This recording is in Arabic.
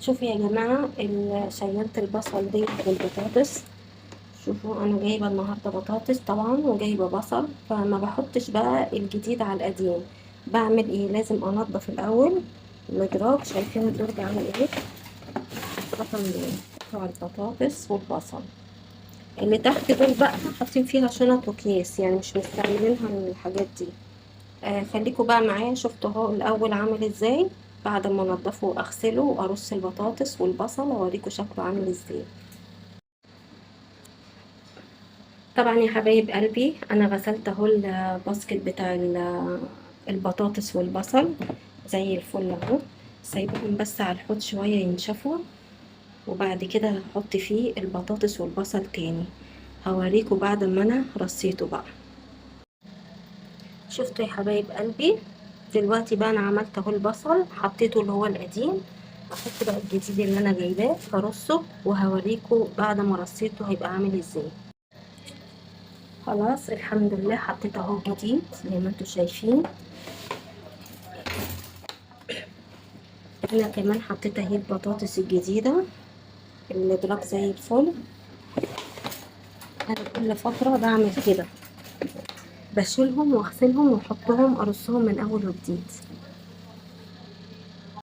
شوفوا يا جماعة شيلة البصل دي والبطاطس. شوفوا انا جايبة النهاردة بطاطس طبعا وجايبة بصل، فما بحطش بقى الجديد على القديم. بعمل ايه؟ لازم انضف الاول الادراج. شايفين الدرج عامل ايه؟ البصل بتوع البطاطس والبصل اللي تحت دول بقى حاطين فيها شنط وكيس، يعني مش مستعملينها الحاجات دي. خليكوا بقى معايا. شفتوا اهو الاول عامل ازاي، بعد ما انضفه واغسله وارص البطاطس والبصل اوريكم شكله عامل ازاي. طبعا يا حبايب قلبي انا غسلت اهو الباسكت بتاع البطاطس والبصل زي الفل اهو. سايبهم بس على الحوض شويه ينشفوا، وبعد كده هحط فيه البطاطس والبصل تاني. هوريكم بعد ما انا رصيته بقى. شفتوا يا حبايب قلبي؟ دلوقتي بقى انا عملت اهو البصل حطيته اللي هو القديم. هحط بقى الجديد اللي انا جايباه هرصه وهوريكم بعد ما رصيته هيبقى عامل ازاي. خلاص الحمد لله حطيت اهو الجديد زي ما انتم شايفين. انا كمان حطيت اهي البطاطس الجديده اللي ضرب زي الفل. انا كل فتره بعمل كده، بشيلهم واغسلهم واحطهم ارصهم من اول وجديد.